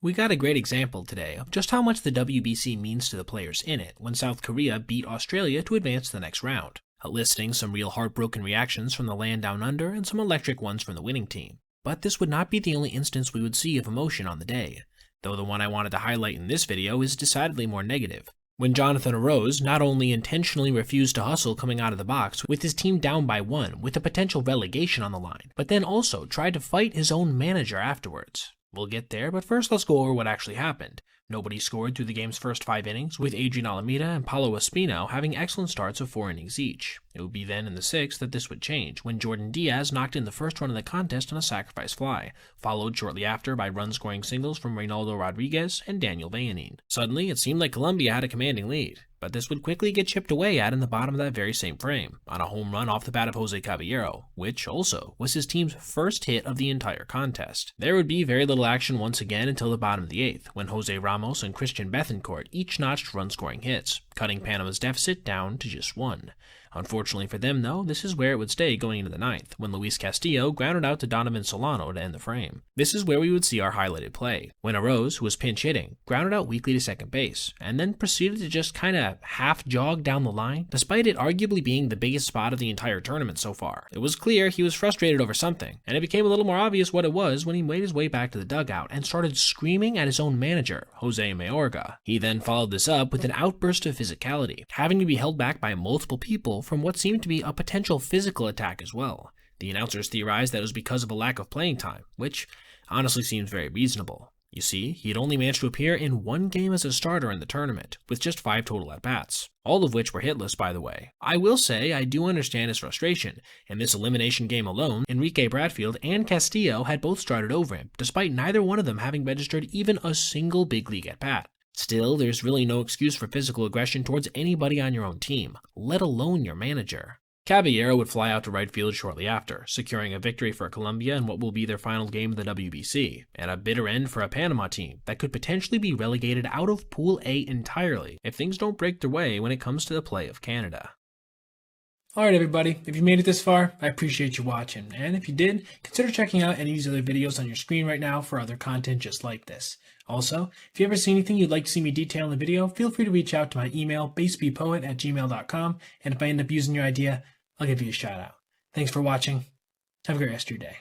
We got a great example today of just how much the WBC means to the players in it when South Korea beat Australia to advance to the next round, eliciting some real heartbroken reactions from the land down under and some electric ones from the winning team. But this would not be the only instance we would see of emotion on the day, though the one I wanted to highlight in this video is decidedly more negative. When Jonathan Arose not only intentionally refused to hustle coming out of the box with his team down by 1 with a potential relegation on the line, but then also tried to fight his own manager afterwards. We'll get there, but first let's go over what actually happened. Nobody scored through the game's first 5 innings, with Adrian Alameda and Paulo Espino having excellent starts of 4 innings each. It would be then in the 6th that this would change, when Jordan Diaz knocked in the first run of the contest on a sacrifice fly, followed shortly after by run-scoring singles from Reynaldo Rodriguez and Daniel Vallanin. Suddenly, it seemed like Colombia had a commanding lead, but this would quickly get chipped away at in the bottom of that very same frame, on a home run off the bat of Jose Caballero, which also was his team's first hit of the entire contest. There would be very little action once again until the bottom of the 8th, when Jose Ramos and Christian Bethancourt each notched run-scoring hits, cutting Panama's deficit down to just 1. Unfortunately for them, though, this is where it would stay going into the 9th, when Luis Castillo grounded out to Donovan Solano to end the frame. This is where we would see our highlighted play, when Arose, who was pinch hitting, grounded out weakly to second base, and then proceeded to just kinda half-jog down the line, despite it arguably being the biggest spot of the entire tournament so far. It was clear he was frustrated over something, and it became a little more obvious what it was when he made his way back to the dugout and started screaming at his own manager, Jose Mayorga. He then followed this up with an outburst of physicality, having to be held back by multiple people from what seemed to be a potential physical attack as well. The announcers theorized that it was because of a lack of playing time, which honestly seems very reasonable. You see, he had only managed to appear in 1 game as a starter in the tournament, with just 5 total at-bats, all of which were hitless by the way. I will say I do understand his frustration. In this elimination game alone, Enrique Bradfield and Castillo had both started over him, despite neither one of them having registered even a single big league at-bat. Still, there's really no excuse for physical aggression towards anybody on your own team, let alone your manager. Caballero would fly out to right field shortly after, securing a victory for Colombia in what will be their final game of the WBC, and a bitter end for a Panama team that could potentially be relegated out of Pool A entirely if things don't break their way when it comes to the play of Canada. Alright everybody, if you made it this far, I appreciate you watching, and if you did, consider checking out any of these other videos on your screen right now for other content just like this. Also, if you ever see anything you'd like to see me detail in the video, feel free to reach out to my email, basebpoet@gmail.com, and if I end up using your idea, I'll give you a shout out. Thanks for watching. Have a great rest of your day.